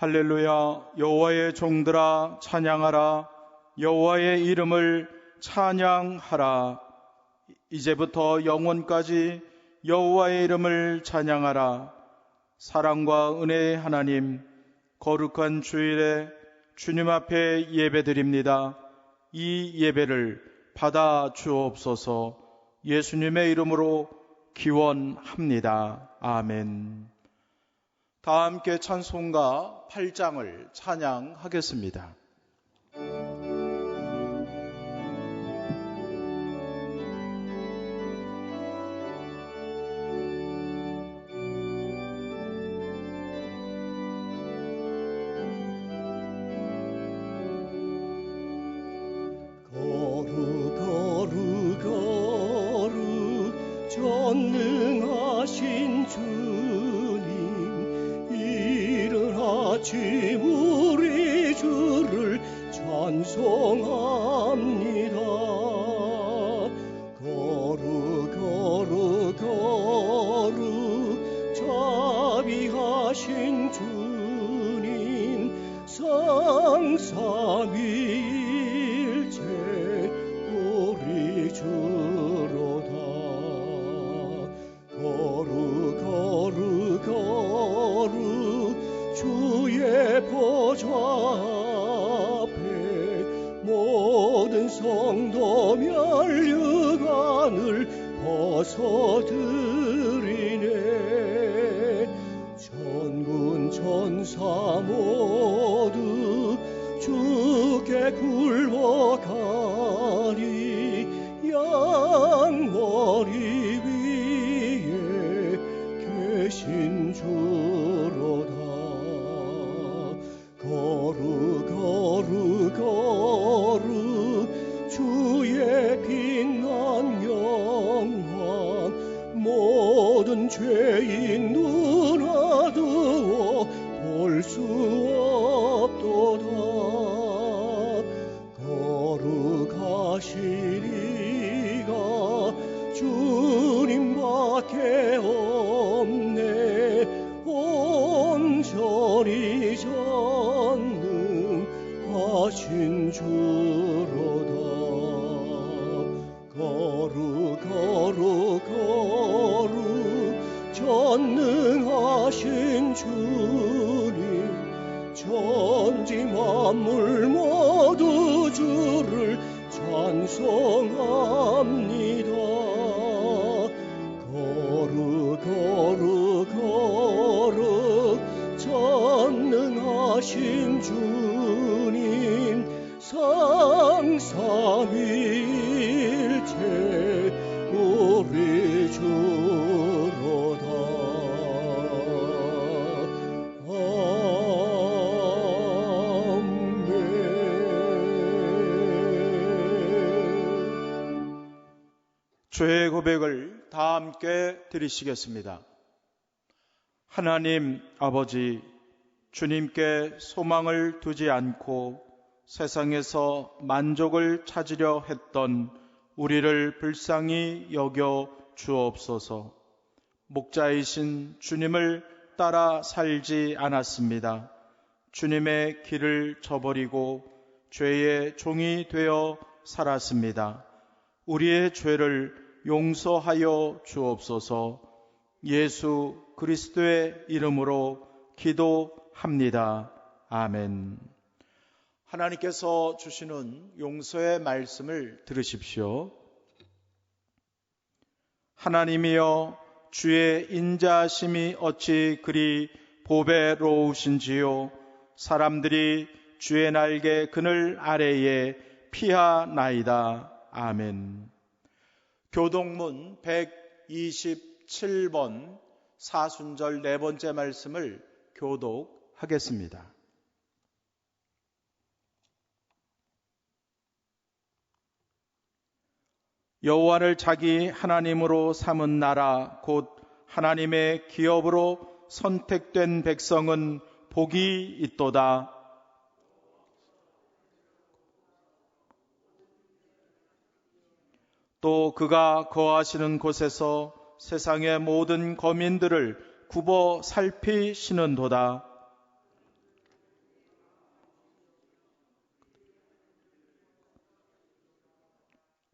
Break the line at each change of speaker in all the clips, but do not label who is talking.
할렐루야. 여호와의 종들아 찬양하라. 여호와의 이름을 찬양하라. 이제부터 영원까지 여호와의 이름을 찬양하라. 사랑과 은혜의 하나님, 거룩한 주일에 주님 앞에 예배드립니다. 이 예배를 받아 주옵소서. 예수님의 이름으로 기원합니다. 아멘. 다 함께 찬송가 8장을 찬양하겠습니다.
전능하신 주님, 이른 아침 우리 주를 찬송합니다. 거룩 자비하신 주님, 성삼위일체 우리 주로다. 거룩 주의 보좌 앞에 모든 성도 면류관을 벗어드리네. 천군 천사 모두 주께 굴복하리. 양머리 위에 계신 주로다. 거룩 주의 빛난 영광, 모든 죄인 눈 어두워 볼 수 없도다. 거룩하시리가 주님밖에 없네. 온전히 전능하신 주로다. 거룩 전능하신 주님, 천지 만물 모두 주를 찬송합니다. 거룩 전능하신 주님, 성삼위일체 우리 주로다.
죄의 고백을 다 함께 드리시겠습니다. 하나님 아버지, 주님께 소망을 두지 않고 세상에서 만족을 찾으려 했던 우리를 불쌍히 여겨 주옵소서. 목자이신 주님을 따라 살지 않았습니다. 주님의 길을 저버리고 죄의 종이 되어 살았습니다. 우리의 죄를 용서하여 주옵소서. 예수 그리스도의 이름으로 기도합니다. 아멘. 하나님께서 주시는 용서의 말씀을 들으십시오. 하나님이여, 주의 인자하심이 어찌 그리 보배로우신지요. 사람들이 주의 날개 그늘 아래에 피하나이다. 아멘. 교동문 127번 사순절 네 번째 말씀을 교독하겠습니다. 여호와를 자기 하나님으로 삼은 나라 곧 하나님의 기업으로 선택된 백성은 복이 있도다. 또 그가 거하시는 곳에서 세상의 모든 거민들을 굽어 살피시는도다.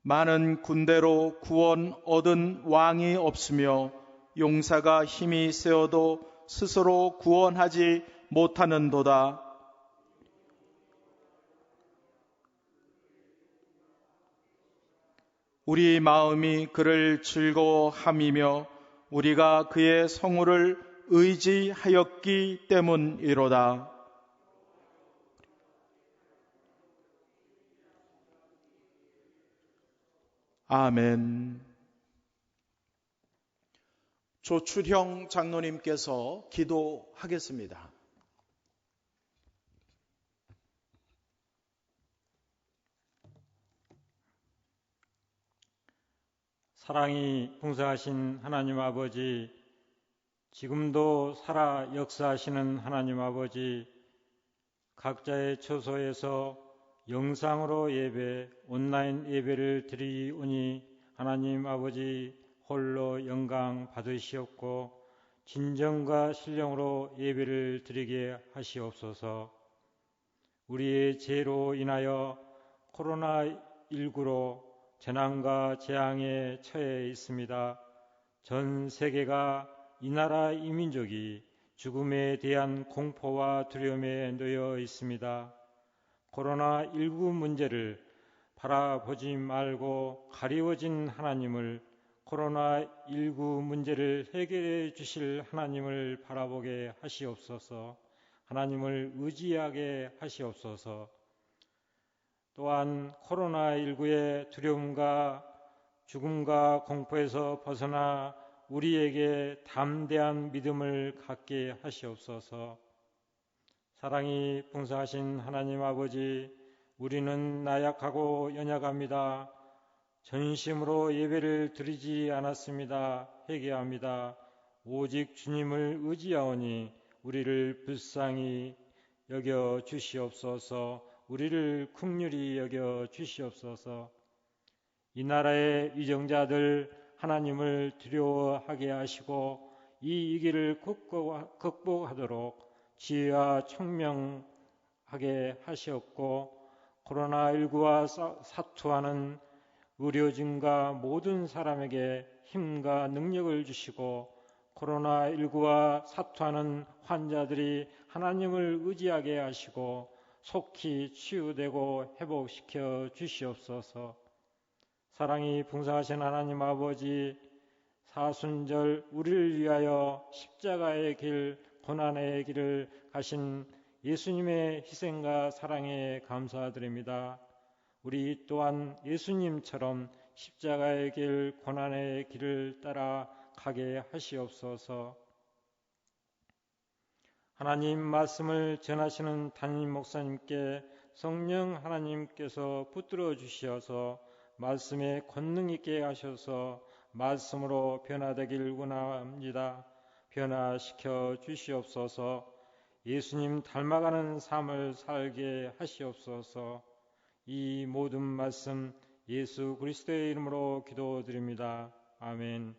많은 군대로 구원 얻은 왕이 없으며 용사가 힘이 세어도 스스로 구원하지 못하는도다. 우리 마음이 그를 즐거워함이며 우리가 그의 성호를 의지하였기 때문이로다. 아멘. 조출형 장로님께서 기도하겠습니다.
사랑이 풍성하신 하나님 아버지, 지금도 살아 역사하시는 하나님 아버지, 각자의 처소에서 영상으로 예배, 온라인 예배를 드리오니 하나님 아버지 홀로 영광 받으시옵고 진정과 신령으로 예배를 드리게 하시옵소서. 우리의 죄로 인하여 코로나19로 재난과 재앙에 처해 있습니다. 전 세계가 이 나라 이 민족이 죽음에 대한 공포와 두려움에 놓여 있습니다. 코로나19 문제를 바라보지 말고 가리워진 하나님을, 코로나19 문제를 해결해 주실 하나님을 바라보게 하시옵소서. 하나님을 의지하게 하시옵소서. 또한 코로나19의 두려움과 죽음과 공포에서 벗어나 우리에게 담대한 믿음을 갖게 하시옵소서. 사랑이 풍성하신 하나님 아버지, 우리는 나약하고 연약합니다. 전심으로 예배를 드리지 않았습니다. 회개합니다. 오직 주님을 의지하오니 우리를 불쌍히 여겨 주시옵소서. 우리를 긍휼히 여겨 주시옵소서. 이 나라의 위정자들 하나님을 두려워하게 하시고 이 위기를 극복하도록 지혜와 청명하게 하시옵고, 코로나19와 사투하는 의료진과 모든 사람에게 힘과 능력을 주시고, 코로나19와 사투하는 환자들이 하나님을 의지하게 하시고 속히 치유되고 회복시켜 주시옵소서. 사랑이 풍성하신 하나님 아버지, 사순절 우리를 위하여 십자가의 길, 고난의 길을 가신 예수님의 희생과 사랑에 감사드립니다. 우리 또한 예수님처럼 십자가의 길, 고난의 길을 따라 가게 하시옵소서. 하나님 말씀을 전하시는 담임 목사님께 성령 하나님께서 붙들어 주시어서 말씀에 권능 있게 하셔서 말씀으로 변화되길 원합니다. 변화시켜 주시옵소서. 예수님 닮아가는 삶을 살게 하시옵소서. 이 모든 말씀 예수 그리스도의 이름으로 기도드립니다. 아멘.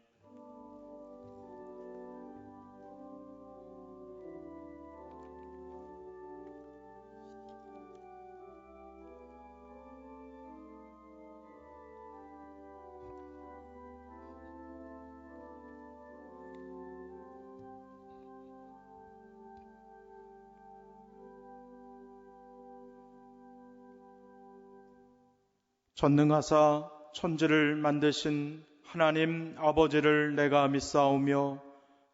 전능하사 천지를 만드신 하나님 아버지를 내가 믿사오며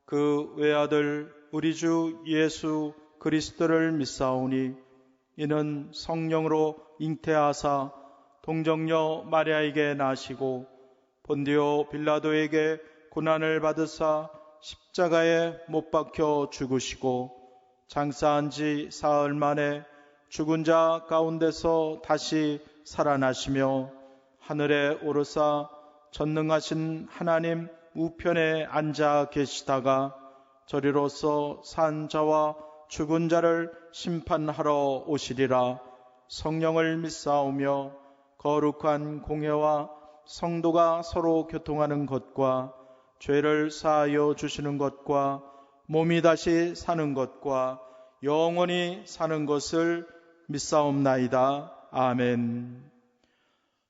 그 외아들 우리 주 예수 그리스도를 믿사오니 이는 성령으로 잉태하사 동정녀 마리아에게 나시고 본디오 빌라도에게 고난을 받으사 십자가에 못 박혀 죽으시고 장사한 지 사흘 만에 죽은 자 가운데서 다시 살아나시며 하늘에 오르사 전능하신 하나님 우편에 앉아 계시다가 저리로서 산 자와 죽은 자를 심판하러 오시리라. 성령을 믿사오며 거룩한 공회와 성도가 서로 교통하는 것과 죄를 사하여 주시는 것과 몸이 다시 사는 것과 영원히 사는 것을 믿사옵나이다. 아멘.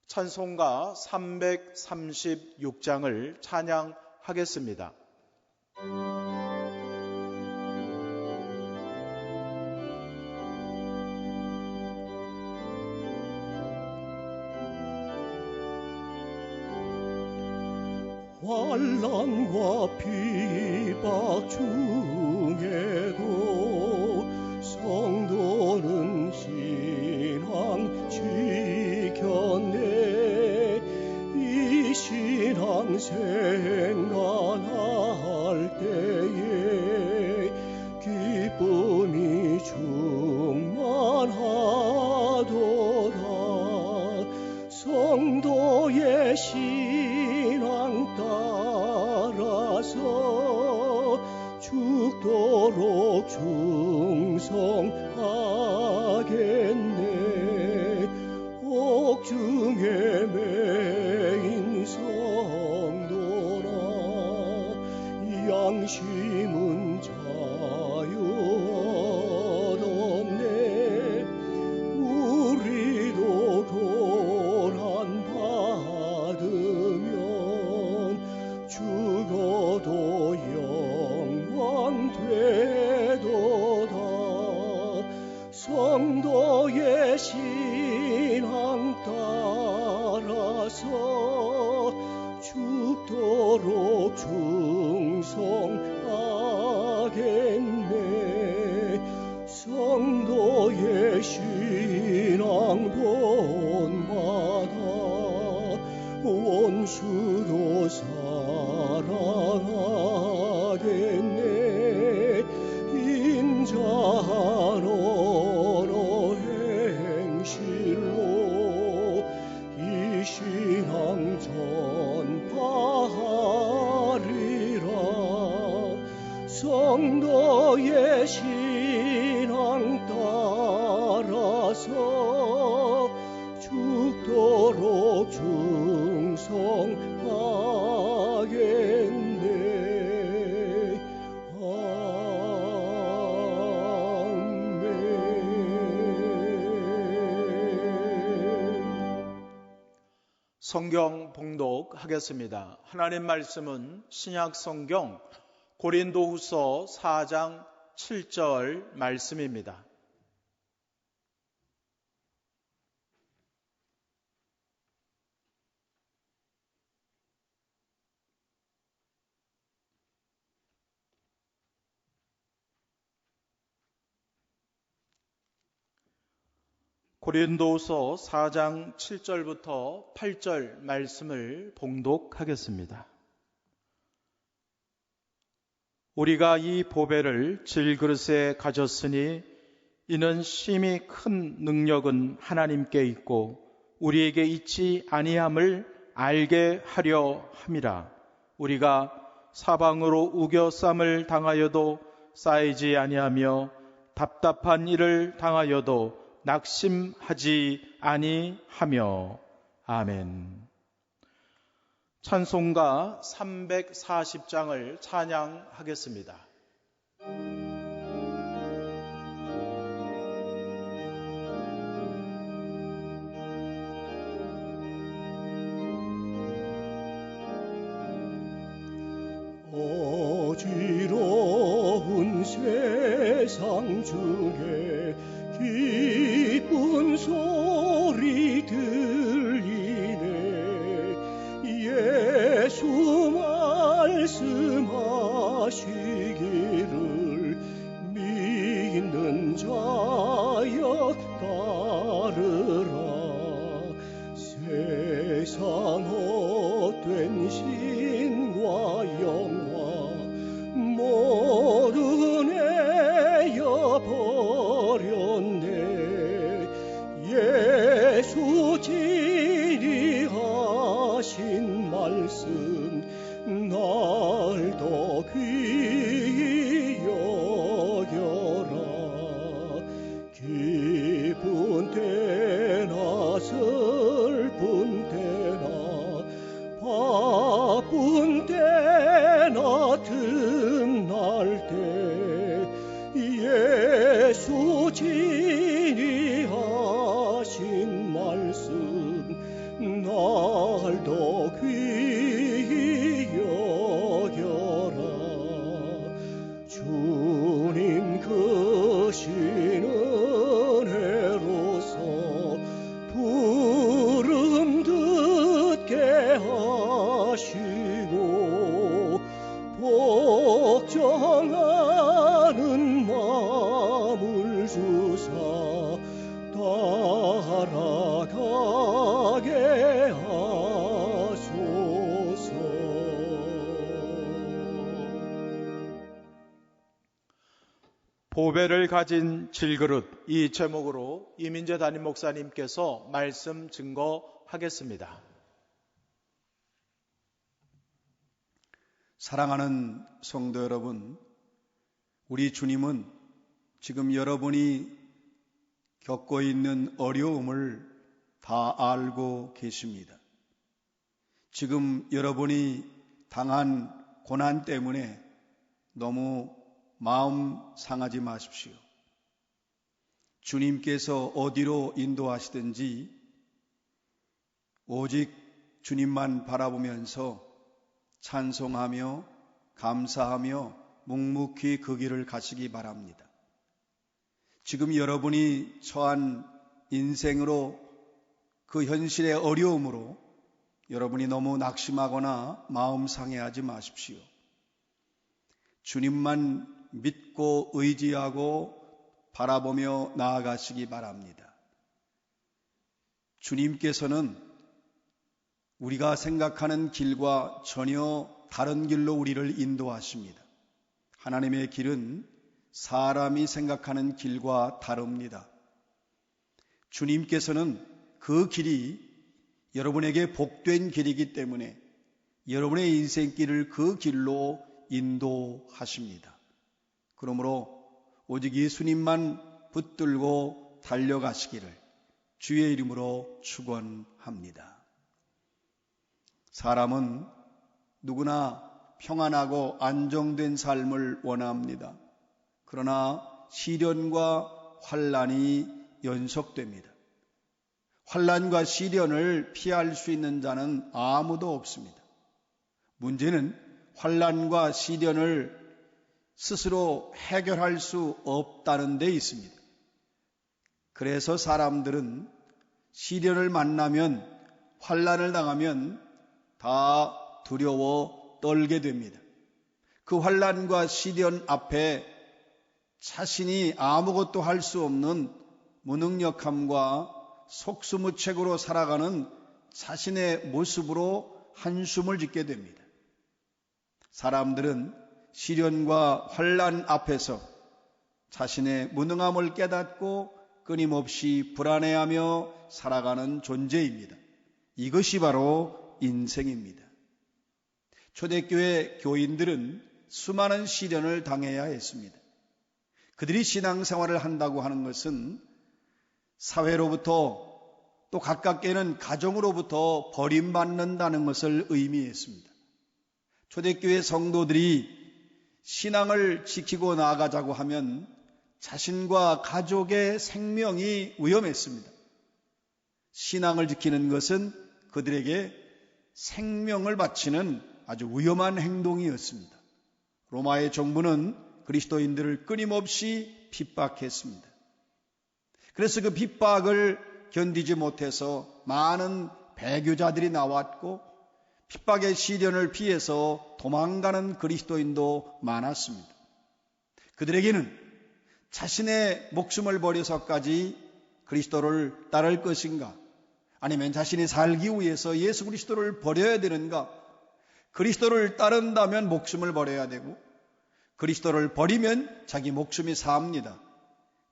찬송가 336장을 찬양하겠습니다.
환난과 비박 중에도 성도는 신앙 지켰네. 이 신앙 생활할 때에 기쁨이 충만하도다. 성도의 신앙 따라서 죽도록 충성하겠네. 옥중에 매인 성도라 양심은 자유 얻었네. 우리도 고난 받으면 죽어도 영원 되도다. 성도의 신앙 따라서 죽도록 충성하겠네. 성도의 신앙 본받아 원수도 사랑하겠네. 인자하러 행실로 이 신앙 전파하리라. 성도의 신앙 따라서 죽도록 충성하겠네.
성경 봉독하겠습니다. 하나님 말씀은 신약 성경 고린도후서 4장 7절 말씀입니다. 고린도후서 4장 7절부터 8절 말씀을 봉독하겠습니다. 우리가 이 보배를 질그릇에 가졌으니 이는 심히 큰 능력은 하나님께 있고 우리에게 있지 아니함을 알게 하려 함이라. 우리가 사방으로 우겨쌈을 당하여도 쌓이지 아니하며 답답한 일을 당하여도 낙심하지 아니하며. 아멘. 찬송가 340장을 찬양하겠습니다.
어지러운 세상 중에 기쁜 소리 들리네. 예수 말씀하시기를 믿는 자여 따르라. 세상 헛된 신과 영화 모두 내어 버렸네. 예수 진리하신 말씀 날 더 귀히 여겨라. 기쁜 때나 슬픈 때나 바쁜 때나 틈날 때 예수 진리하신 말씀 나가게 하소서.
보배를 가진 질그릇, 이 제목으로 이민재 담임 목사님께서 말씀 증거하겠습니다.
사랑하는 성도 여러분, 우리 주님은 지금 여러분이 겪고 있는 어려움을 다 알고 계십니다. 지금 여러분이 당한 고난 때문에 너무 마음 상하지 마십시오. 주님께서 어디로 인도하시든지 오직 주님만 바라보면서 찬송하며 감사하며 묵묵히 그 길을 가시기 바랍니다. 지금 여러분이 처한 인생으로 그 현실의 어려움으로 여러분이 너무 낙심하거나 마음 상해하지 마십시오. 주님만 믿고 의지하고 바라보며 나아가시기 바랍니다. 주님께서는 우리가 생각하는 길과 전혀 다른 길로 우리를 인도하십니다. 하나님의 길은 사람이 생각하는 길과 다릅니다. 주님께서는 그 길이 여러분에게 복된 길이기 때문에 여러분의 인생길을 그 길로 인도하십니다. 그러므로 오직 예수님만 붙들고 달려가시기를 주의 이름으로 축원합니다. 사람은 누구나 평안하고 안정된 삶을 원합니다. 그러나 시련과 환난이 연속됩니다. 환난과 시련을 피할 수 있는 자는 아무도 없습니다. 문제는 환난과 시련을 스스로 해결할 수 없다는 데 있습니다. 그래서 사람들은 시련을 만나면, 환난을 당하면 다 두려워 떨게 됩니다. 그 환난과 시련 앞에 자신이 아무것도 할 수 없는 무능력함과 속수무책으로 살아가는 자신의 모습으로 한숨을 짓게 됩니다. 사람들은 시련과 환난 앞에서 자신의 무능함을 깨닫고 끊임없이 불안해하며 살아가는 존재입니다. 이것이 바로 인생입니다. 초대교회 교인들은 수많은 시련을 당해야 했습니다. 그들이 신앙생활을 한다고 하는 것은 사회로부터 또 가깝게는 가정으로부터 버림받는다는 것을 의미했습니다. 초대교회 성도들이 신앙을 지키고 나아가자고 하면 자신과 가족의 생명이 위험했습니다. 신앙을 지키는 것은 그들에게 생명을 바치는 아주 위험한 행동이었습니다. 로마의 정부는 그리스도인들을 끊임없이 핍박했습니다. 그래서 그 핍박을 견디지 못해서 많은 배교자들이 나왔고 핍박의 시련을 피해서 도망가는 그리스도인도 많았습니다. 그들에게는 자신의 목숨을 버려서까지 그리스도를 따를 것인가? 아니면 자신이 살기 위해서 예수 그리스도를 버려야 되는가? 그리스도를 따른다면 목숨을 버려야 되고 그리스도를 버리면 자기 목숨이 삽니다.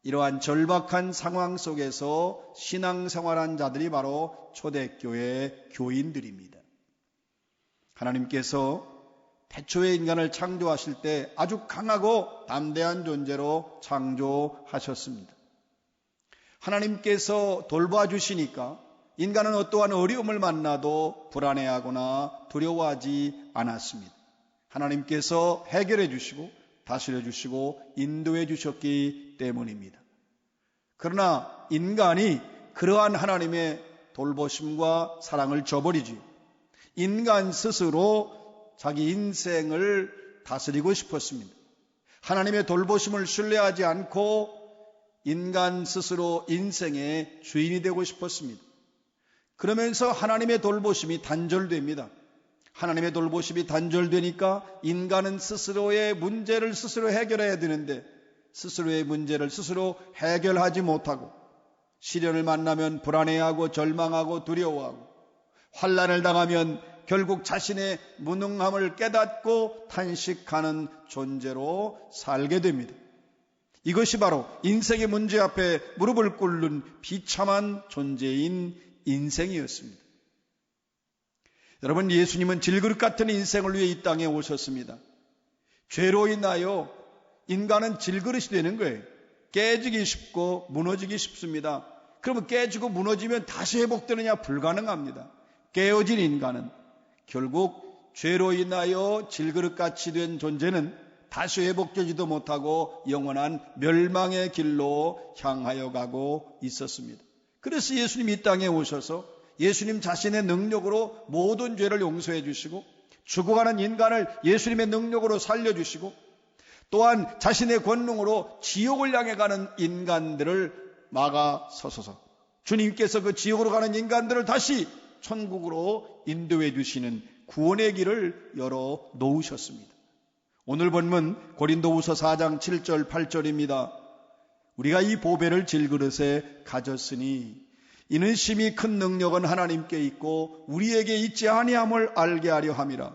이러한 절박한 상황 속에서 신앙생활한 자들이 바로 초대교회 교인들입니다. 하나님께서 태초에 인간을 창조하실 때 아주 강하고 담대한 존재로 창조하셨습니다. 하나님께서 돌봐주시니까 인간은 어떠한 어려움을 만나도 불안해하거나 두려워하지 않았습니다. 하나님께서 해결해 주시고 다스려 주시고 인도해 주셨기 때문입니다. 그러나 인간이 그러한 하나님의 돌보심과 사랑을 저버리지 인간 스스로 자기 인생을 다스리고 싶었습니다. 하나님의 돌보심을 신뢰하지 않고 인간 스스로 인생의 주인이 되고 싶었습니다. 그러면서 하나님의 돌보심이 단절됩니다. 하나님의 돌보심이 단절되니까 인간은 스스로의 문제를 스스로 해결해야 되는데 스스로의 문제를 스스로 해결하지 못하고 시련을 만나면 불안해하고 절망하고 두려워하고 환난을 당하면 결국 자신의 무능함을 깨닫고 탄식하는 존재로 살게 됩니다. 이것이 바로 인생의 문제 앞에 무릎을 꿇는 비참한 존재인 인생이었습니다. 여러분, 예수님은 질그릇 같은 인생을 위해 이 땅에 오셨습니다. 죄로 인하여 인간은 질그릇이 되는 거예요. 깨지기 쉽고 무너지기 쉽습니다. 그러면 깨지고 무너지면 다시 회복되느냐? 불가능합니다. 깨어진 인간은 결국 죄로 인하여 질그릇같이 된 존재는 다시 회복되지도 못하고 영원한 멸망의 길로 향하여 가고 있었습니다. 그래서 예수님이 이 땅에 오셔서 예수님 자신의 능력으로 모든 죄를 용서해 주시고 죽어가는 인간을 예수님의 능력으로 살려주시고 또한 자신의 권능으로 지옥을 향해 가는 인간들을 막아서소서 주님께서 그 지옥으로 가는 인간들을 다시 천국으로 인도해 주시는 구원의 길을 열어 놓으셨습니다. 오늘 본문 고린도후서 4장 7절 8절입니다. 우리가 이 보배를 질그릇에 가졌으니 이는 심히 큰 능력은 하나님께 있고 우리에게 있지 아니함을 알게 하려 함이라.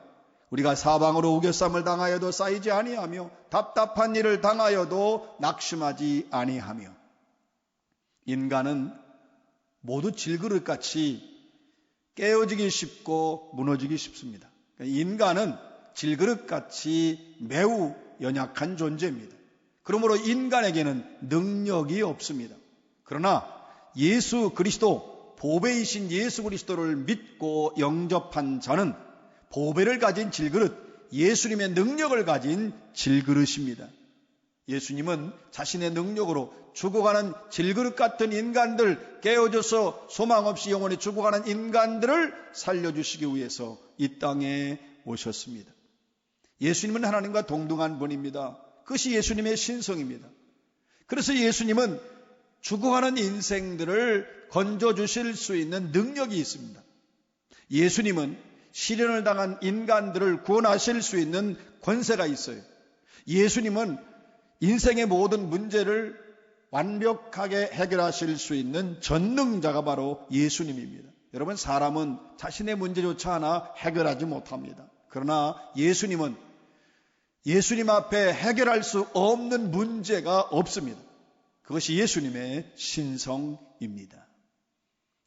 우리가 사방으로 우겨쌈을 당하여도 쌓이지 아니하며 답답한 일을 당하여도 낙심하지 아니하며. 인간은 모두 질그릇같이 깨어지기 쉽고 무너지기 쉽습니다. 인간은 질그릇같이 매우 연약한 존재입니다. 그러므로 인간에게는 능력이 없습니다. 그러나 예수 그리스도, 보배이신 예수 그리스도를 믿고 영접한 자는 보배를 가진 질그릇, 예수님의 능력을 가진 질그릇입니다. 예수님은 자신의 능력으로 죽어가는 질그릇 같은 인간들, 깨어져서 소망 없이 영원히 죽어가는 인간들을 살려주시기 위해서 이 땅에 오셨습니다. 예수님은 하나님과 동등한 분입니다. 그것이 예수님의 신성입니다. 그래서 예수님은 죽어가는 인생들을 건져주실 수 있는 능력이 있습니다. 예수님은 시련을 당한 인간들을 구원하실 수 있는 권세가 있어요. 예수님은 인생의 모든 문제를 완벽하게 해결하실 수 있는 전능자가 바로 예수님입니다. 여러분, 사람은 자신의 문제조차 하나 해결하지 못합니다. 그러나 예수님은 예수님 앞에 해결할 수 없는 문제가 없습니다. 그것이 예수님의 신성입니다.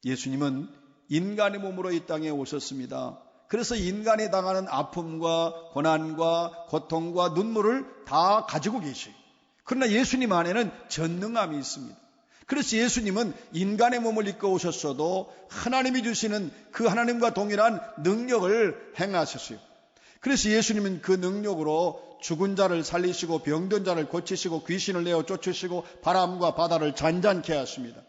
예수님은 인간의 몸으로 이 땅에 오셨습니다. 그래서 인간이 당하는 아픔과 고난과 고통과 눈물을 다 가지고 계셔요. 그러나 예수님 안에는 전능함이 있습니다. 그래서 예수님은 인간의 몸을 입고 오셨어도 하나님이 주시는 그 하나님과 동일한 능력을 행하셨어요. 그래서 예수님은 그 능력으로 죽은 자를 살리시고 병든 자를 고치시고 귀신을 내어 쫓으시고 바람과 바다를 잔잔케 하십니다.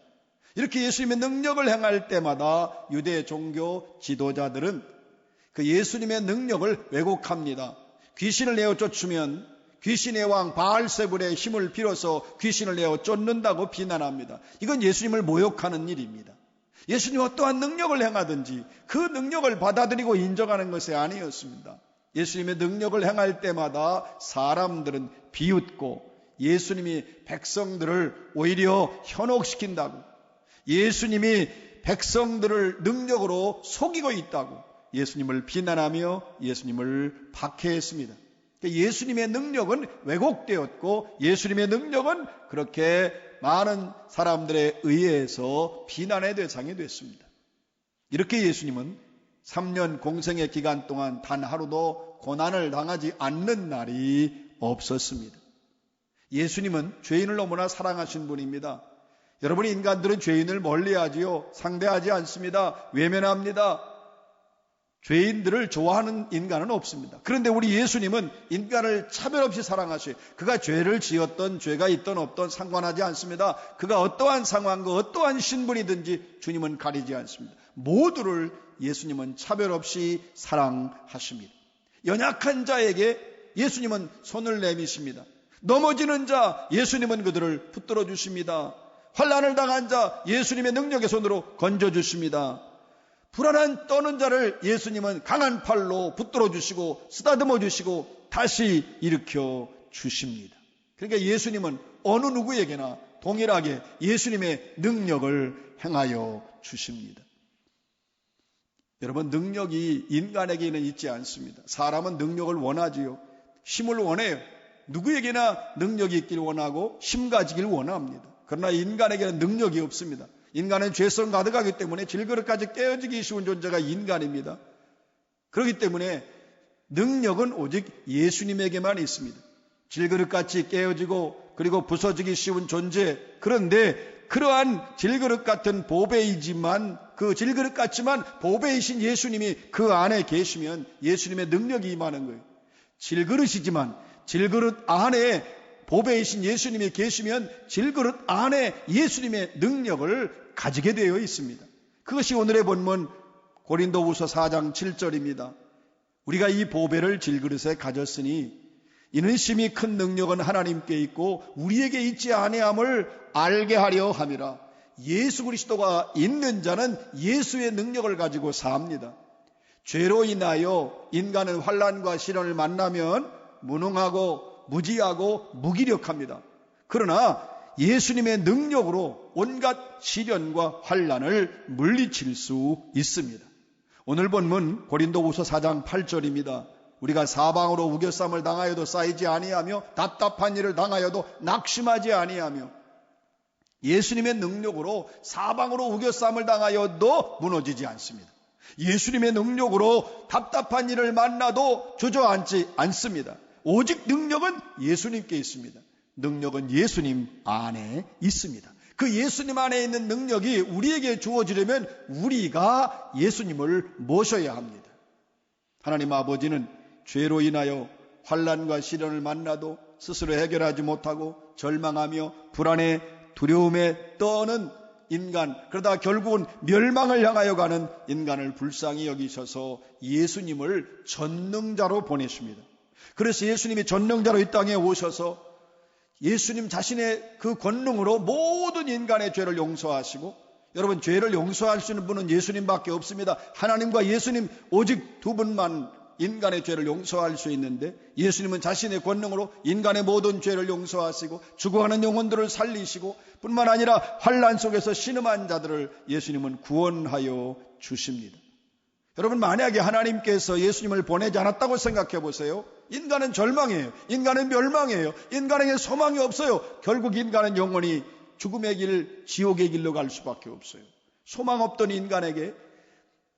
이렇게 예수님의 능력을 행할 때마다 유대 종교 지도자들은 그 예수님의 능력을 왜곡합니다. 귀신을 내어 쫓으면 귀신의 왕 바알세불의 힘을 빌어서 귀신을 내어 쫓는다고 비난합니다. 이건 예수님을 모욕하는 일입니다. 예수님 어떠한 능력을 행하든지 그 능력을 받아들이고 인정하는 것이 아니었습니다. 예수님의 능력을 행할 때마다 사람들은 비웃고 예수님이 백성들을 오히려 현혹시킨다고, 예수님이 백성들을 능력으로 속이고 있다고 예수님을 비난하며 예수님을 박해했습니다. 예수님의 능력은 왜곡되었고 예수님의 능력은 그렇게 많은 사람들에 의해서 비난의 대상이 됐습니다. 이렇게 예수님은 3년 공생의 기간 동안 단 하루도 고난을 당하지 않는 날이 없었습니다. 예수님은 죄인을 너무나 사랑하신 분입니다. 여러분, 인간들은 죄인을 멀리하지요. 상대하지 않습니다. 외면합니다. 죄인들을 좋아하는 인간은 없습니다. 그런데 우리 예수님은 인간을 차별 없이 사랑하셔요. 그가 죄를 지었던 죄가 있던 없던 상관하지 않습니다. 그가 어떠한 상황과 어떠한 신분이든지 주님은 가리지 않습니다. 모두를 예수님은 차별 없이 사랑하십니다. 연약한 자에게 예수님은 손을 내미십니다. 넘어지는 자 예수님은 그들을 붙들어 주십니다. 환난을 당한 자 예수님의 능력의 손으로 건져 주십니다. 불안한 떠는 자를 예수님은 강한 팔로 붙들어 주시고 쓰다듬어 주시고 다시 일으켜 주십니다. 그러니까 예수님은 어느 누구에게나 동일하게 예수님의 능력을 행하여 주십니다. 여러분, 능력이 인간에게는 있지 않습니다. 사람은 능력을 원하지요. 힘을 원해요. 누구에게나 능력이 있길 원하고 힘 가지길 원합니다. 그러나 인간에게는 능력이 없습니다. 인간은 죄성 가득하기 때문에 질그릇까지 깨어지기 쉬운 존재가 인간입니다. 그렇기 때문에 능력은 오직 예수님에게만 있습니다. 질그릇같이 깨어지고 그리고 부서지기 쉬운 존재, 그런데 그러한 질그릇 같은 보배이지만, 그 질그릇 같지만 보배이신 예수님이 그 안에 계시면 예수님의 능력이 임하는 거예요. 질그릇이지만 질그릇 안에 보배이신 예수님이 계시면 질그릇 안에 예수님의 능력을 가지게 되어 있습니다. 그것이 오늘의 본문 고린도후서 4장 7절입니다. 우리가 이 보배를 질그릇에 가졌으니 이는 심히 큰 능력은 하나님께 있고 우리에게 있지 아니함을 알게 하려 함이라. 예수 그리스도가 있는 자는 예수의 능력을 가지고 삽니다. 죄로 인하여 인간은 환난과 시련을 만나면 무능하고 무지하고 무기력합니다. 그러나 예수님의 능력으로 온갖 시련과 환난을 물리칠 수 있습니다. 오늘 본문 고린도후서 4장 8절입니다. 우리가 사방으로 우겨쌈을 당하여도 쌓이지 아니하며 답답한 일을 당하여도 낙심하지 아니하며, 예수님의 능력으로 사방으로 우겨쌈을 당하여도 무너지지 않습니다. 예수님의 능력으로 답답한 일을 만나도 주저앉지 않습니다. 오직 능력은 예수님께 있습니다. 능력은 예수님 안에 있습니다. 그 예수님 안에 있는 능력이 우리에게 주어지려면 우리가 예수님을 모셔야 합니다. 하나님 아버지는 죄로 인하여 환난과 시련을 만나도 스스로 해결하지 못하고 절망하며 불안에 두려움에 떠는 인간, 그러다 결국은 멸망을 향하여 가는 인간을 불쌍히 여기셔서 예수님을 전능자로 보내십니다. 그래서 예수님이 전능자로 이 땅에 오셔서 예수님 자신의 그 권능으로 모든 인간의 죄를 용서하시고, 여러분, 죄를 용서할 수 있는 분은 예수님밖에 없습니다. 하나님과 예수님 오직 두 분만 인간의 죄를 용서할 수 있는데, 예수님은 자신의 권능으로 인간의 모든 죄를 용서하시고 죽어가는 영혼들을 살리시고, 뿐만 아니라 환난 속에서 신음한 자들을 예수님은 구원하여 주십니다. 여러분, 만약에 하나님께서 예수님을 보내지 않았다고 생각해 보세요. 인간은 절망이에요. 인간은 멸망이에요. 인간에게 소망이 없어요. 결국 인간은 영원히 죽음의 길, 지옥의 길로 갈 수밖에 없어요. 소망 없던 인간에게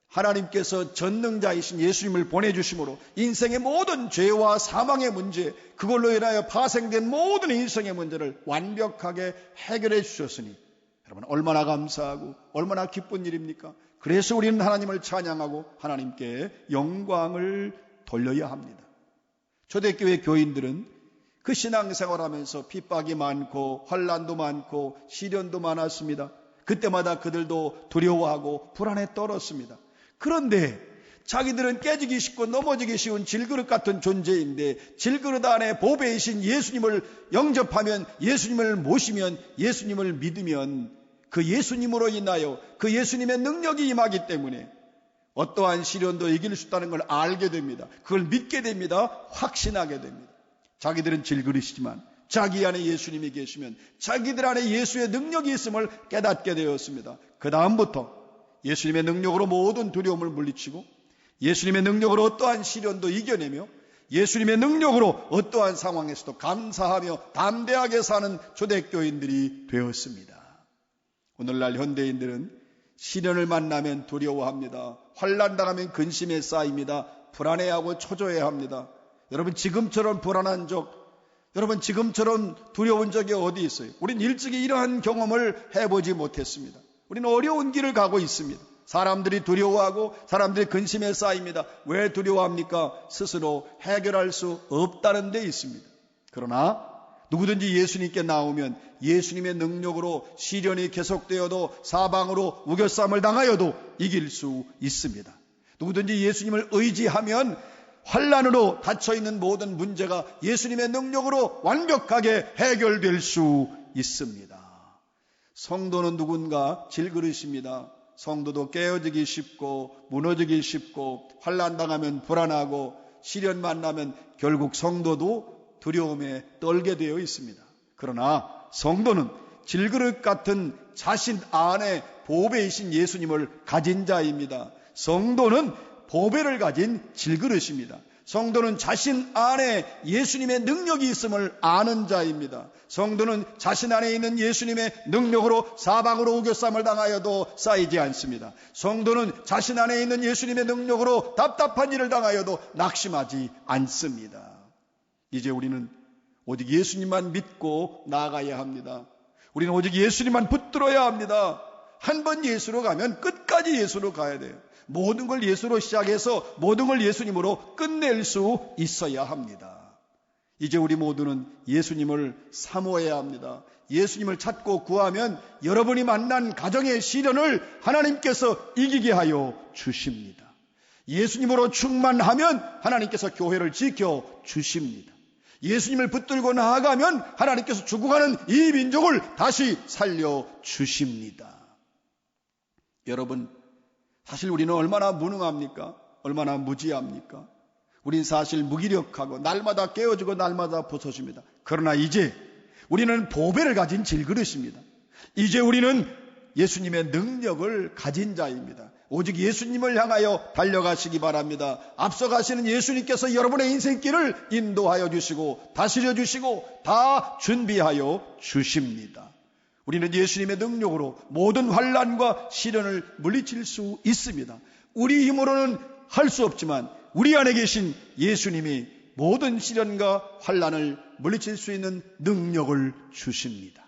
하나님께서 전능자이신 예수님을 보내주심으로 인생의 모든 죄와 사망의 문제, 그걸로 인하여 파생된 모든 인생의 문제를 완벽하게 해결해 주셨으니 여러분, 얼마나 감사하고 얼마나 기쁜 일입니까? 그래서 우리는 하나님을 찬양하고 하나님께 영광을 돌려야 합니다. 초대교회 교인들은 그 신앙생활하면서 핍박이 많고 환난도 많고 시련도 많았습니다. 그때마다 그들도 두려워하고 불안에 떨었습니다. 그런데 자기들은 깨지기 쉽고 넘어지기 쉬운 질그릇 같은 존재인데, 질그릇 안에 보배이신 예수님을 영접하면, 예수님을 모시면, 예수님을 믿으면 그 예수님으로 인하여 그 예수님의 능력이 임하기 때문에 어떠한 시련도 이길 수 있다는 걸 알게 됩니다. 그걸 믿게 됩니다. 확신하게 됩니다. 자기들은 질그릇이지만 자기 안에 예수님이 계시면 자기들 안에 예수의 능력이 있음을 깨닫게 되었습니다. 그 다음부터 예수님의 능력으로 모든 두려움을 물리치고, 예수님의 능력으로 어떠한 시련도 이겨내며, 예수님의 능력으로 어떠한 상황에서도 감사하며 담대하게 사는 초대교인들이 되었습니다. 오늘날 현대인들은 시련을 만나면 두려워합니다. 환난 당하면 근심에 쌓입니다. 불안해하고 초조해합니다. 여러분, 지금처럼 불안한 적, 여러분, 지금처럼 두려운 적이 어디 있어요? 우린 일찍이 이러한 경험을 해보지 못했습니다. 우리는 어려운 길을 가고 있습니다. 사람들이 두려워하고 사람들이 근심에 쌓입니다. 왜 두려워합니까? 스스로 해결할 수 없다는 데 있습니다. 그러나 누구든지 예수님께 나오면 예수님의 능력으로 시련이 계속되어도 사방으로 우겨쌈을 당하여도 이길 수 있습니다. 누구든지 예수님을 의지하면 환난으로 닫혀있는 모든 문제가 예수님의 능력으로 완벽하게 해결될 수 있습니다. 성도는 누군가 질그릇입니다. 성도도 깨어지기 쉽고 무너지기 쉽고 환난 당하면 불안하고 시련 만나면 결국 성도도 두려움에 떨게 되어 있습니다. 그러나 성도는 질그릇 같은 자신 안에 보배이신 예수님을 가진 자입니다. 성도는 보배를 가진 질그릇입니다. 성도는 자신 안에 예수님의 능력이 있음을 아는 자입니다. 성도는 자신 안에 있는 예수님의 능력으로 사방으로 우겨쌈을 당하여도 쌓이지 않습니다. 성도는 자신 안에 있는 예수님의 능력으로 답답한 일을 당하여도 낙심하지 않습니다. 이제 우리는 오직 예수님만 믿고 나아가야 합니다. 우리는 오직 예수님만 붙들어야 합니다. 한 번 예수로 가면 끝까지 예수로 가야 돼요. 모든 걸 예수로 시작해서 모든 걸 예수님으로 끝낼 수 있어야 합니다. 이제 우리 모두는 예수님을 사모해야 합니다. 예수님을 찾고 구하면 여러분이 만난 가정의 시련을 하나님께서 이기게 하여 주십니다. 예수님으로 충만하면 하나님께서 교회를 지켜 주십니다. 예수님을 붙들고 나아가면 하나님께서 죽어가는 이 민족을 다시 살려 주십니다. 여러분, 사실 우리는 얼마나 무능합니까? 얼마나 무지합니까? 우린 사실 무기력하고 날마다 깨어지고 날마다 부서집니다. 그러나 이제 우리는 보배를 가진 질그릇입니다. 이제 우리는 예수님의 능력을 가진 자입니다. 오직 예수님을 향하여 달려가시기 바랍니다. 앞서가시는 예수님께서 여러분의 인생길을 인도하여 주시고 다스려 주시고 다 준비하여 주십니다. 우리는 예수님의 능력으로 모든 환난과 시련을 물리칠 수 있습니다. 우리 힘으로는 할 수 없지만 우리 안에 계신 예수님이 모든 시련과 환난을 물리칠 수 있는 능력을 주십니다.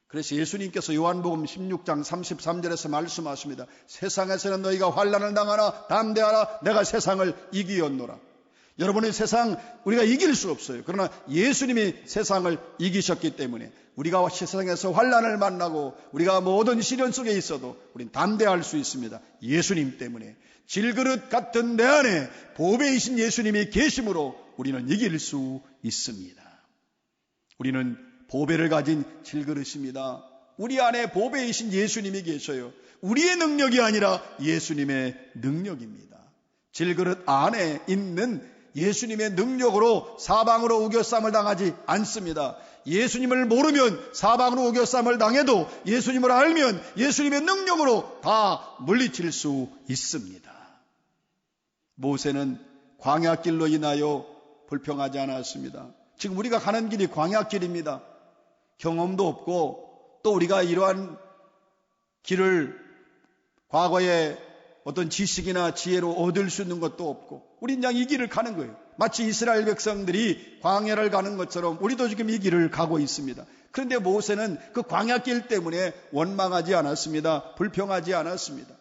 그래서 예수님께서 요한복음 16장 33절에서 말씀하십니다. 세상에서는 너희가 환난을 당하나 담대하라, 내가 세상을 이기었노라. 여러분의 세상 우리가 이길 수 없어요. 그러나 예수님이 세상을 이기셨기 때문에 우리가 세상에서 환난을 만나고 우리가 모든 시련 속에 있어도 우리는 담대할 수 있습니다. 예수님 때문에. 질그릇 같은 내 안에 보배이신 예수님이 계심으로 우리는 이길 수 있습니다. 우리는 보배를 가진 질그릇입니다. 우리 안에 보배이신 예수님이 계셔요. 우리의 능력이 아니라 예수님의 능력입니다. 질그릇 안에 있는 예수님의 능력으로 사방으로 우겨쌈을 당하지 않습니다. 예수님을 모르면 사방으로 우겨쌈을 당해도 예수님을 알면 예수님의 능력으로 다 물리칠 수 있습니다. 모세는 광야길로 인하여 불평하지 않았습니다. 지금 우리가 가는 길이 광야길입니다. 경험도 없고 또 우리가 이러한 길을 과거에 어떤 지식이나 지혜로 얻을 수 있는 것도 없고 우린 그냥 이 길을 가는 거예요. 마치 이스라엘 백성들이 광야를 가는 것처럼 우리도 지금 이 길을 가고 있습니다. 그런데 모세는 그 광야길 때문에 원망하지 않았습니다. 불평하지 않았습니다.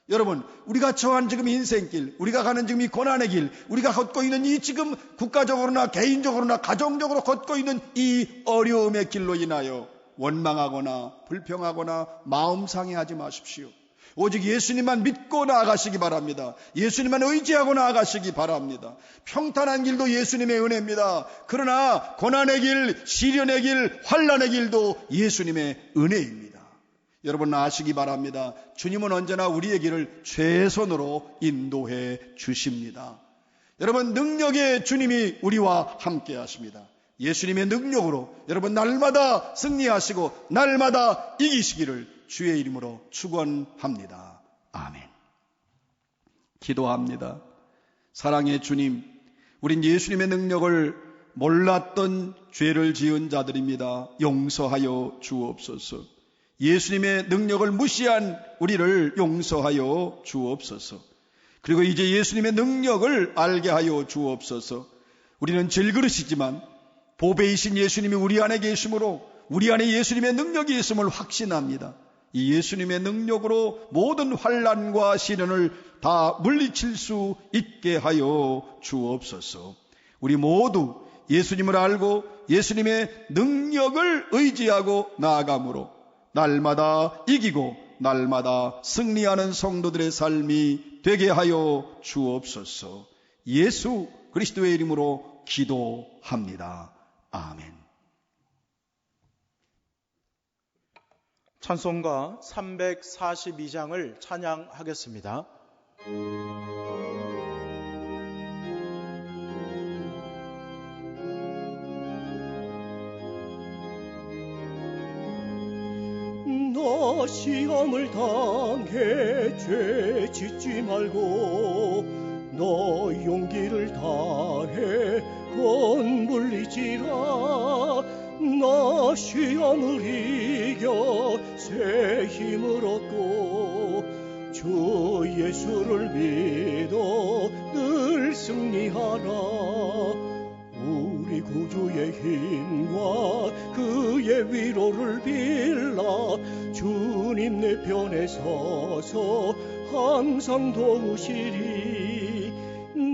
여러분, 우리가 처한 지금 인생길, 우리가 가는 지금 이 고난의 길, 우리가 걷고 있는 이 지금 국가적으로나 개인적으로나 가정적으로 걷고 있는 이 어려움의 길로 인하여 원망하거나 불평하거나 마음 상해하지 마십시오. 오직 예수님만 믿고 나아가시기 바랍니다. 예수님만 의지하고 나아가시기 바랍니다. 평탄한 길도 예수님의 은혜입니다. 그러나 고난의 길, 시련의 길, 환난의 길도 예수님의 은혜입니다. 여러분 아시기 바랍니다. 주님은 언제나 우리의 길을 최선으로 인도해 주십니다. 여러분, 능력의 주님이 우리와 함께 하십니다. 예수님의 능력으로 여러분 날마다 승리하시고 날마다 이기시기를 주의 이름으로 축원합니다. 아멘. 기도합니다. 사랑의 주님, 우린 예수님의 능력을 몰랐던 죄를 지은 자들입니다. 용서하여 주옵소서. 예수님의 능력을 무시한 우리를 용서하여 주옵소서. 그리고 이제 예수님의 능력을 알게 하여 주옵소서. 우리는 질그릇이지만 보배이신 예수님이 우리 안에 계심으로 우리 안에 예수님의 능력이 있음을 확신합니다. 이 예수님의 능력으로 모든 환난과 시련을 다 물리칠 수 있게 하여 주옵소서. 우리 모두 예수님을 알고 예수님의 능력을 의지하고 나아감으로 날마다 이기고 날마다 승리하는 성도들의 삶이 되게 하여 주옵소서. 예수 그리스도의 이름으로 기도합니다. 아멘.
찬송가 342장을 찬양하겠습니다.
너 시험을 당해 죄 짓지 말고 너 용기를 다해 곧 물리지라. 너 시험을 이겨 새 힘을 얻고 주 예수를 믿어 늘 승리하라. 우리 구주의 힘과 그의 위로를 빌라. 주님 내 편에 서서 항상 도우시리.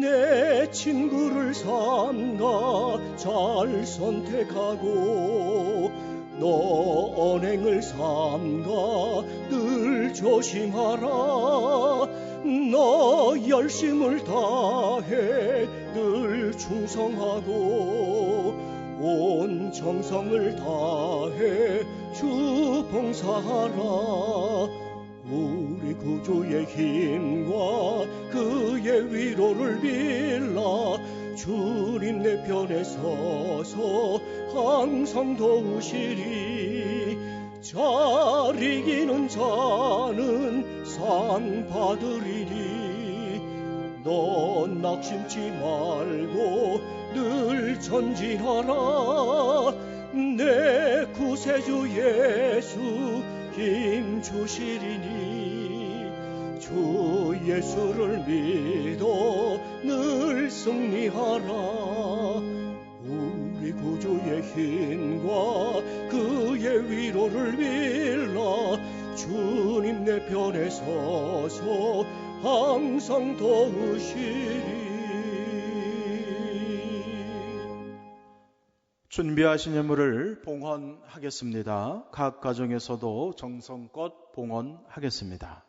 내 친구를 삼가 잘 선택하고 너 언행을 삼가 늘 조심하라. 너 열심을 다해 늘 충성하고 온 정성을 다해 주 봉사하라. 우리 구주의 힘과 그의 위로를 빌라. 주님 내 편에 서서 항상 도우시리. 잘 이기는 자는 상 받으리니 너 낙심치 말고 늘 전진하라. 내 구세주 예수 힘 주시리니 주 예수를 믿어 늘 승리하라. 우리 구주의 힘과 그의 위로를 빌라. 주님 내 편에 서서 항상 도우시리.
준비하신 예물을 봉헌하겠습니다. 각 가정에서도 정성껏 봉헌하겠습니다.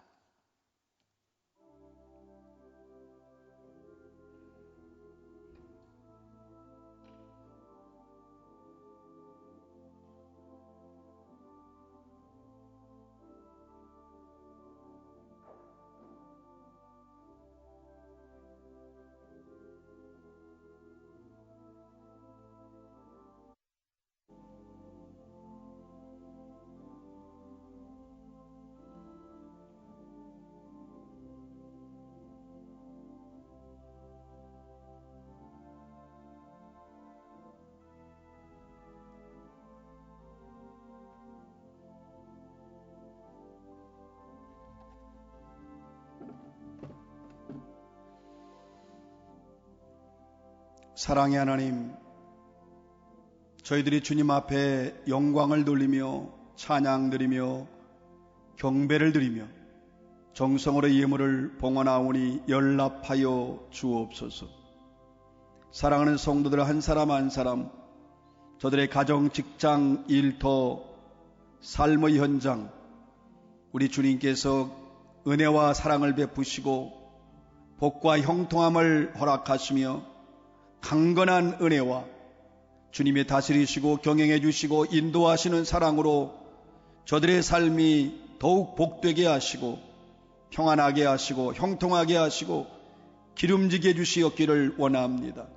사랑의 하나님, 저희들이 주님 앞에 영광을 돌리며 찬양 드리며 경배를 드리며 정성으로 예물을 봉헌하오니 연락하여 주옵소서. 사랑하는 성도들 한 사람 한 사람, 저들의 가정, 직장, 일터, 삶의 현장, 우리 주님께서 은혜와 사랑을 베푸시고 복과 형통함을 허락하시며 강건한 은혜와 주님이 다스리시고 경영해 주시고 인도하시는 사랑으로 저들의 삶이 더욱 복되게 하시고 평안하게 하시고 형통하게 하시고 기름지게 해주시었기를 원합니다.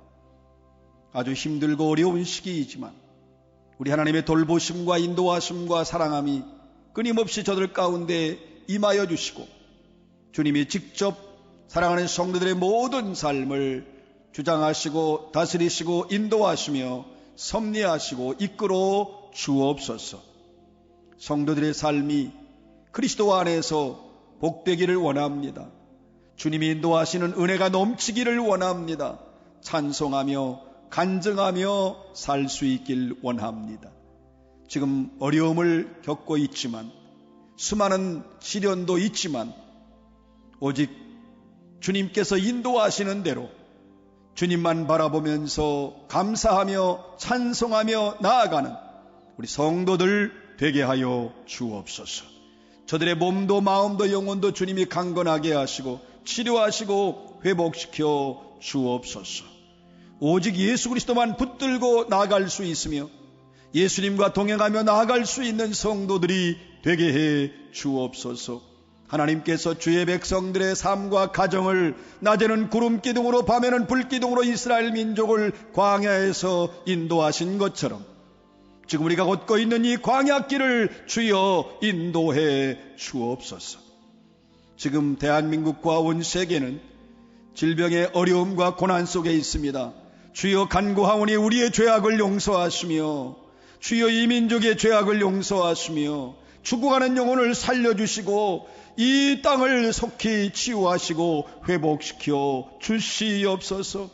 아주 힘들고 어려운 시기이지만 우리 하나님의 돌보심과 인도하심과 사랑함이 끊임없이 저들 가운데 임하여 주시고 주님이 직접 사랑하는 성도들의 모든 삶을 주장하시고 다스리시고 인도하시며 섭리하시고 이끌어 주옵소서. 성도들의 삶이 그리스도 안에서 복되기를 원합니다. 주님이 인도하시는 은혜가 넘치기를 원합니다. 찬송하며 간증하며 살 수 있길 원합니다. 지금 어려움을 겪고 있지만 수많은 시련도 있지만 오직 주님께서 인도하시는 대로 주님만 바라보면서 감사하며 찬송하며 나아가는 우리 성도들 되게 하여 주옵소서. 저들의 몸도 마음도 영혼도 주님이 강건하게 하시고 치료하시고 회복시켜 주옵소서. 오직 예수 그리스도만 붙들고 나아갈 수 있으며 예수님과 동행하며 나아갈 수 있는 성도들이 되게 해 주옵소서. 하나님께서 주의 백성들의 삶과 가정을 낮에는 구름기둥으로 밤에는 불기둥으로 이스라엘 민족을 광야에서 인도하신 것처럼 지금 우리가 걷고 있는 이 광야길을 주여 인도해 주옵소서. 지금 대한민국과 온 세계는 질병의 어려움과 고난 속에 있습니다. 주여 간구하오니 우리의 죄악을 용서하시며, 주여 이 민족의 죄악을 용서하시며, 죽어가는 영혼을 살려주시고 이 땅을 속히 치유하시고 회복시켜 주시옵소서.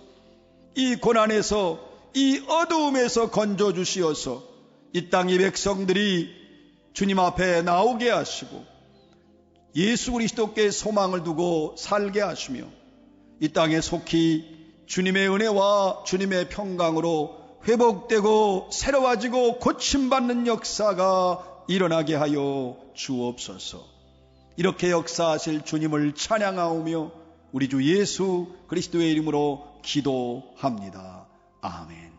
이 고난에서, 이 어두움에서 건져주시어서 이 땅의 백성들이 주님 앞에 나오게 하시고 예수 그리스도께 소망을 두고 살게 하시며 이 땅에 속히 주님의 은혜와 주님의 평강으로 회복되고 새로워지고 고침받는 역사가 일어나게 하여 주옵소서. 이렇게 역사하실 주님을 찬양하오며 우리 주 예수 그리스도의 이름으로 기도합니다. 아멘.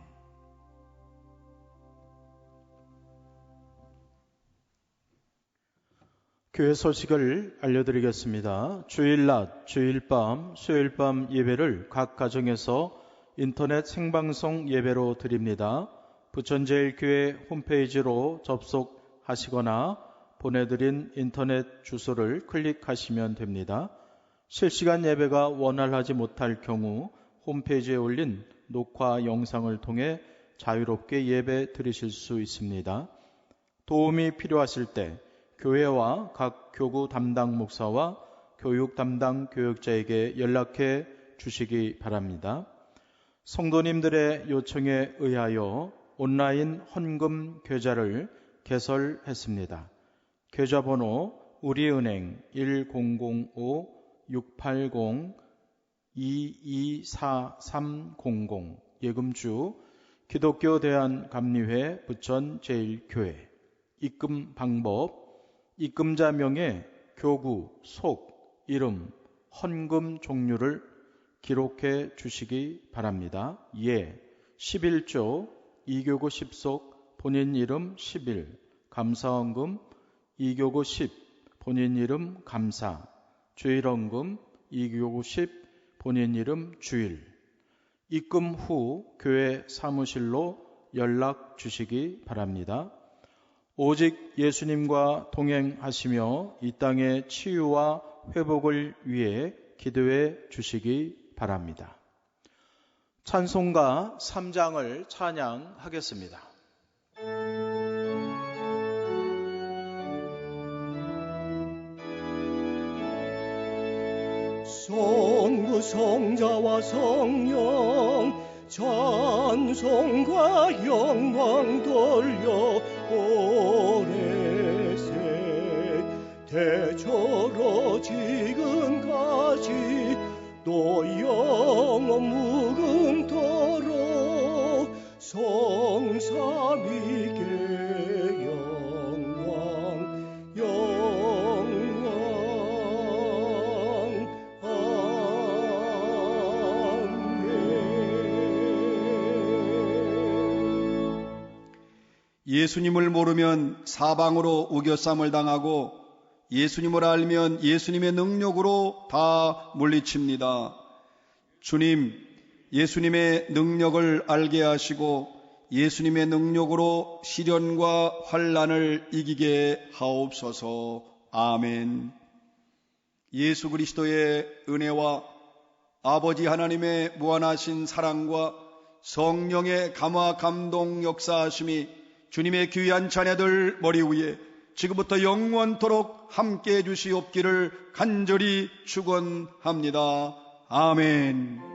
교회 소식을 알려드리겠습니다. 주일 낮, 주일 밤, 수요일 밤 예배를 각 가정에서 인터넷 생방송 예배로 드립니다. 부천제일교회 홈페이지로 접속하시거나 보내드린 인터넷 주소를 클릭하시면 됩니다. 실시간 예배가 원활하지 못할 경우 홈페이지에 올린 녹화 영상을 통해 자유롭게 예배 드리실 수 있습니다. 도움이 필요하실 때 교회와 각 교구 담당 목사와 교육 담당 교역자에게 연락해 주시기 바랍니다. 성도님들의 요청에 의하여 온라인 헌금 계좌를 개설했습니다. 계좌번호 우리은행 1005-680-224300 예금주 기독교 대한감리회 부천제일교회 입금 방법 입금자 명의 교구, 속, 이름, 헌금 종류를 기록해 주시기 바랍니다. 예, 11조 2교구 10속 본인 이름 11 감사헌금 2교구 10 본인 이름 감사 주일헌금 2교구 10 본인 이름 주일 입금 후 교회 사무실로 연락 주시기 바랍니다. 오직 예수님과 동행하시며 이 땅의 치유와 회복을 위해 기도해 주시기 바랍니다. 찬송가 3장을 찬양하겠습니다.
성부 성자와 성령 찬송과 영광 돌려 오래새 대처로 지금까지 또 영원 무궁토록 성삼위께 영광 영광
예수님을 모르면 사방으로 우겨쌈을 당하고 예수님을 알면 예수님의 능력으로 다 물리칩니다. 주님, 예수님의 능력을 알게 하시고 예수님의 능력으로 시련과 환난을 이기게 하옵소서. 아멘. 예수 그리스도의 은혜와 아버지 하나님의 무한하신 사랑과 성령의 감화 감동 역사하심이 주님의 귀한 자녀들 머리 위에 지금부터 영원토록 함께해 주시옵기를 간절히 축원합니다. 아멘.